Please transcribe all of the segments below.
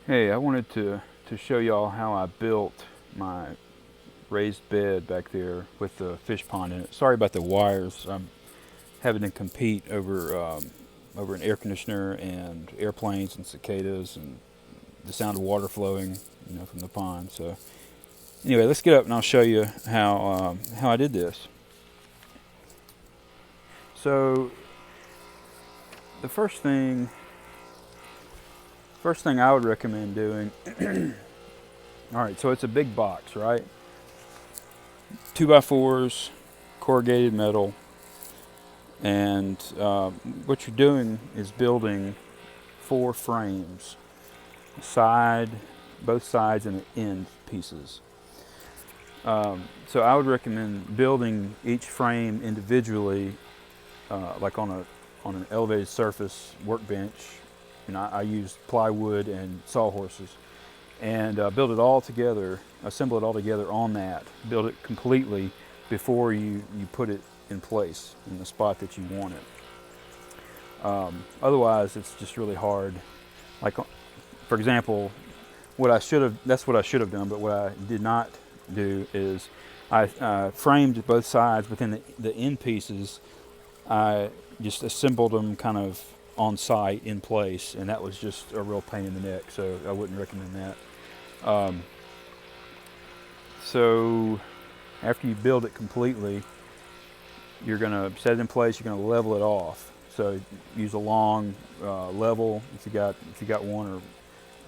Hey, I wanted to show y'all how I built my raised bed back there with the fish pond in it. Sorry about the wires. I'm having to compete over an air conditioner and airplanes and cicadas and the sound of water flowing, from the pond. So anyway, let's get up and I'll show you how I did this. So the first thing I would recommend doing. All right, so it's a big box, right? 2x4s, corrugated metal, and what you're doing is building 4 frames, side, both sides, and the end pieces. So I would recommend building each frame individually, like on an elevated surface workbench. I use plywood and sawhorses, and build it all together, assemble it all together on that, build it completely before you put it in place in the spot that you want it. Otherwise, it's just really hard. Like, for example, that's what I should have done, but what I did not do is I framed both sides, but then the end pieces, I just assembled them kind of on site in place, and that was just a real pain in the neck, so I wouldn't recommend that. Um, so after you build it completely, you're going to set it in place. You're going to level it off. So use a long level if you got one,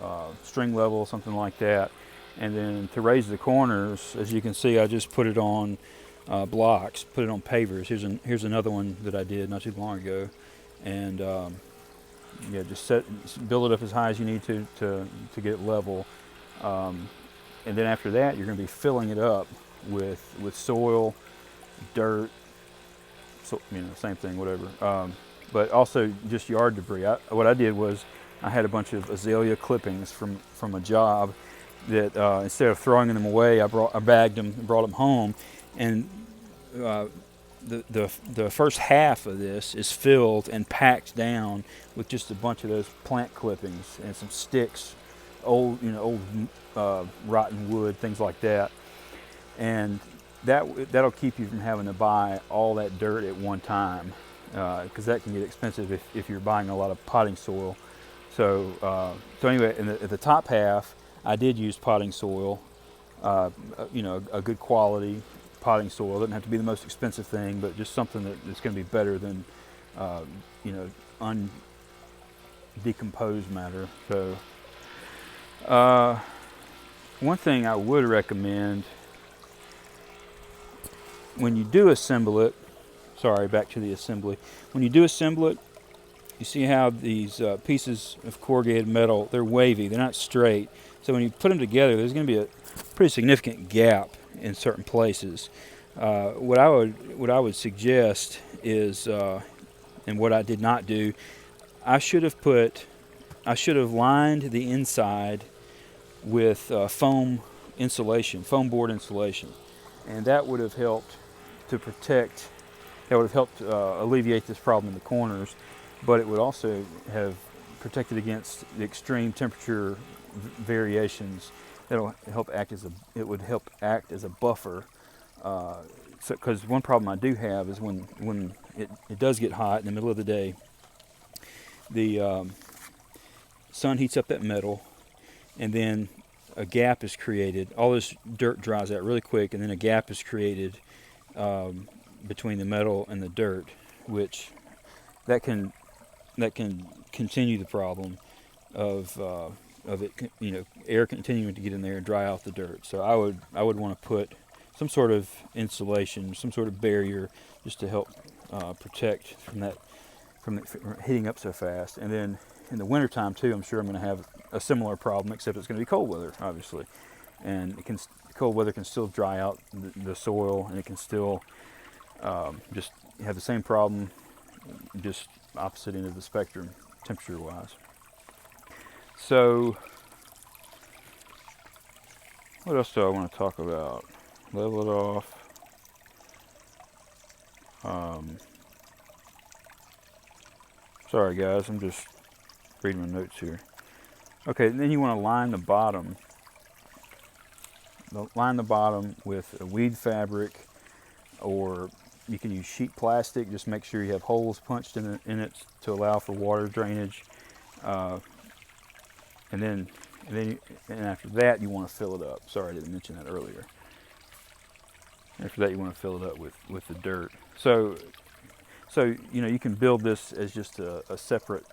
or string level, something like that. And then to raise the corners, as you can see, I just put it on blocks, put it on pavers. Here's another one that I did not too long ago, and yeah, just build it up as high as you need to get it level. Um, and then after that, you're going to be filling it up with soil, dirt, so same thing, whatever. But also just yard debris. What I did was I had a bunch of azalea clippings from a job that instead of throwing them away, I bagged them and brought them home, and uh, the first half of this is filled and packed down with just a bunch of those plant clippings and some sticks, old rotten wood, things like that, and that'll keep you from having to buy all that dirt at one time, because that can get expensive if you're buying a lot of potting soil. So anyway, at the top half, I did use potting soil, a good quality potting soil. It doesn't have to be the most expensive thing, but just something that's going to be better than, uh, you know, undecomposed matter. So one thing I would recommend when you do assemble it, sorry, back to the assembly. When you do assemble it, you see how these pieces of corrugated metal, they're wavy, they're not straight. So when you put them together, there's going to be a pretty significant gap in certain places. What I would suggest is, and what I did not do, I should have lined the inside with foam board insulation, and that would have helped to protect. That would have helped alleviate this problem in the corners, but it would also have protected against the extreme temperature variations. It would help act as a buffer. Because one problem I do have is when it does get hot in the middle of the day, the sun heats up that metal, and then a gap is created. All this dirt dries out really quick, and then a gap is created between the metal and the dirt, which that can continue the problem of it, air continuing to get in there and dry out the dirt. So I would want to put some sort of insulation, some sort of barrier, just to help protect from heating up so fast. And then in the wintertime too, I'm sure I'm going to have a similar problem, except it's going to be cold weather, obviously, and cold weather can still dry out the soil, and it can still just have the same problem, just opposite end of the spectrum, temperature-wise. So, what else do I want to talk about? Level it off. Sorry guys, I'm just reading my notes here. Okay, then you want to line the bottom. Line the bottom with a weed fabric, or you can use sheet plastic. Just make sure you have holes punched in it to allow for water drainage. And then after that, you want to fill it up. Sorry, I didn't mention that earlier. After that, you want to fill it up with the dirt. So you know, you can build this as just a separate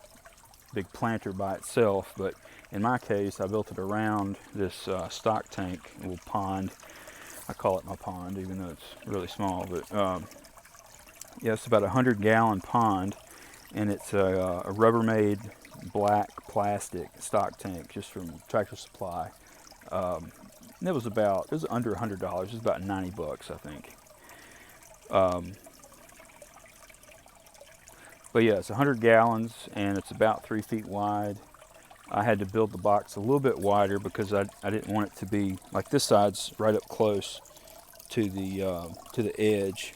big planter by itself, but in my case, I built it around this stock tank, a little pond. I call it my pond, even though it's really small. But yeah, it's about a 100-gallon pond, and it's a Rubbermaid black plastic stock tank, just from Tractor Supply. And it was under $100. It was about 90 bucks, I think. But yeah, it's 100 gallons, and it's about 3 feet wide. I had to build the box a little bit wider because I didn't want it to be like this side's right up close to the edge,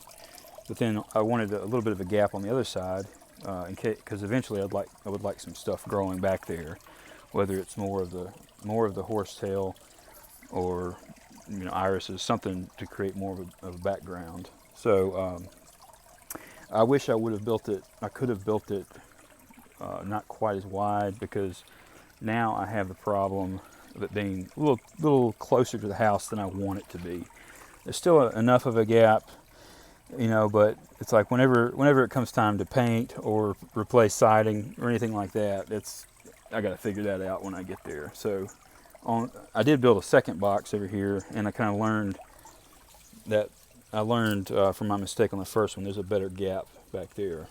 but then I wanted a little bit of a gap on the other side, because eventually I would like some stuff growing back there, whether it's more of the horsetail or, you know, irises, something to create more of a background. So I wish I would have built it. I could have built it not quite as wide, because now I have the problem of it being a little closer to the house than I want it to be. There's still enough of a gap, you know, but it's like whenever it comes time to paint or replace siding or anything like that, I got to figure that out when I get there. So I did build a second box over here, and I kind of learned from my mistake on the first one. There's a better gap back there,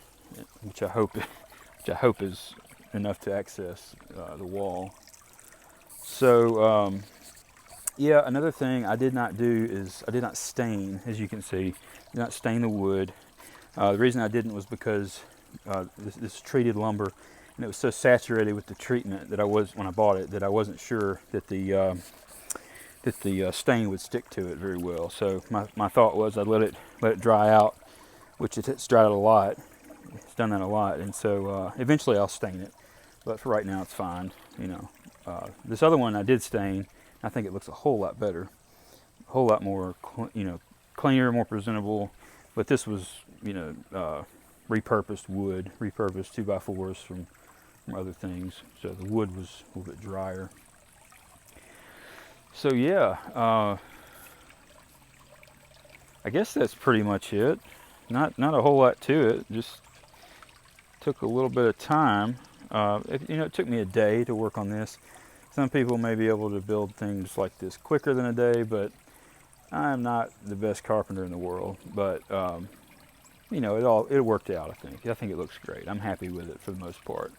which I hope is enough to access the wall. So yeah, another thing I did not do is I did not stain, as you can see. Did not stain the wood. The reason I didn't was because this treated lumber, and it was so saturated with the treatment when I bought it, that I wasn't sure that the stain would stick to it very well. So my thought was I'd let it dry out, which it's dried out a lot. It's done that a lot, and so eventually I'll stain it. But for right now, it's fine. You know, this other one I did stain. I think it looks a whole lot better, a whole lot more, cleaner, more presentable. But this was, repurposed wood, repurposed 2x4s from other things. So the wood was a little bit drier. So yeah, I guess that's pretty much it. Not a whole lot to it. Just took a little bit of time. It took me a day to work on this. Some people may be able to build things like this quicker than a day, but I'm not the best carpenter in the world. But it worked out. I think it looks great. I'm happy with it for the most part.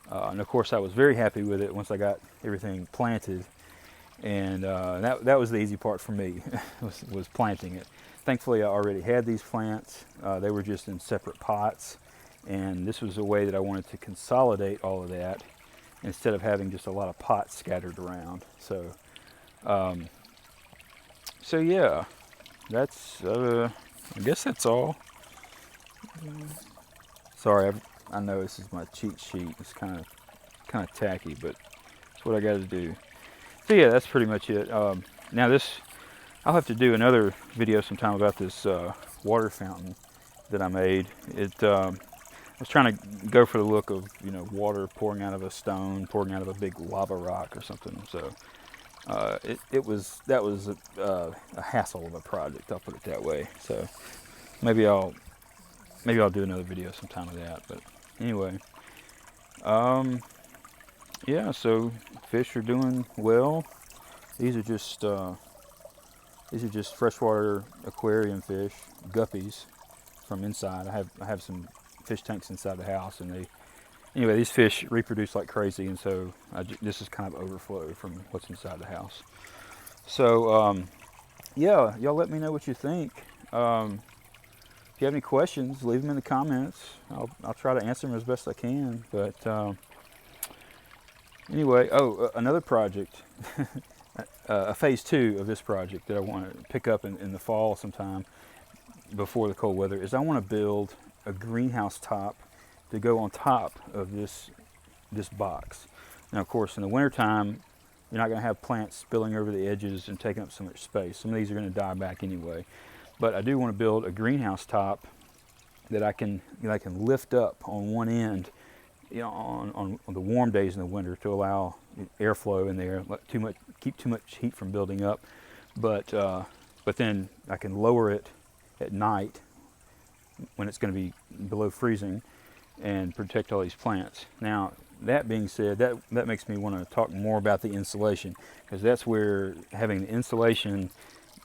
And of course, I was very happy with it once I got everything planted, and that was the easy part for me was planting it. Thankfully, I already had these plants. They were just in separate pots, and this was a way that I wanted to consolidate all of that instead of having just a lot of pots scattered around. So yeah, that's I guess that's all. Sorry, I know this is my cheat sheet. It's kind of tacky, but it's what I got to do. So yeah, that's pretty much it. Now I'll have to do another video sometime about this water fountain that I made. I was trying to go for the look of, water pouring out of a stone, pouring out of a big lava rock or something. So that was a hassle of a project. I'll put it that way. So maybe I'll do another video sometime of that. But anyway, yeah. So fish are doing well. These are just freshwater aquarium fish, guppies from inside. I have some fish tanks inside the house, and these fish reproduce like crazy, and so this is kind of overflow from what's inside the house. So yeah, y'all let me know what you think. If you have any questions, leave them in the comments. I'll try to answer them as best I can. But anyway, another project, a phase 2 of this project that I want to pick up in the fall sometime before the cold weather is I want to build a greenhouse top to go on top of this box. Now, of course, in the wintertime, you're not going to have plants spilling over the edges and taking up so much space. Some of these are going to die back anyway. But I do want to build a greenhouse top that I can lift up on one end, on the warm days in the winter to allow airflow in there, keep too much heat from building up. But then I can lower it at night when it's going to be below freezing and protect all these plants. Now, that being said, that makes me want to talk more about the insulation, because that's where having the insulation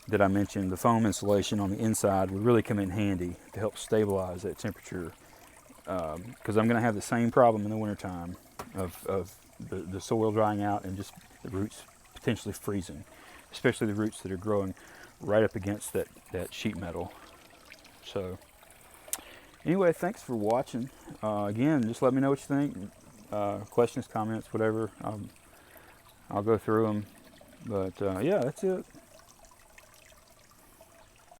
that I mentioned, the foam insulation on the inside, would really come in handy to help stabilize that temperature, because I'm going to have the same problem in the wintertime of the soil drying out and just the roots potentially freezing, especially the roots that are growing right up against that sheet metal. So anyway, thanks for watching. Again, just let me know what you think. Questions, comments, whatever. I'll go through them. But yeah, that's it.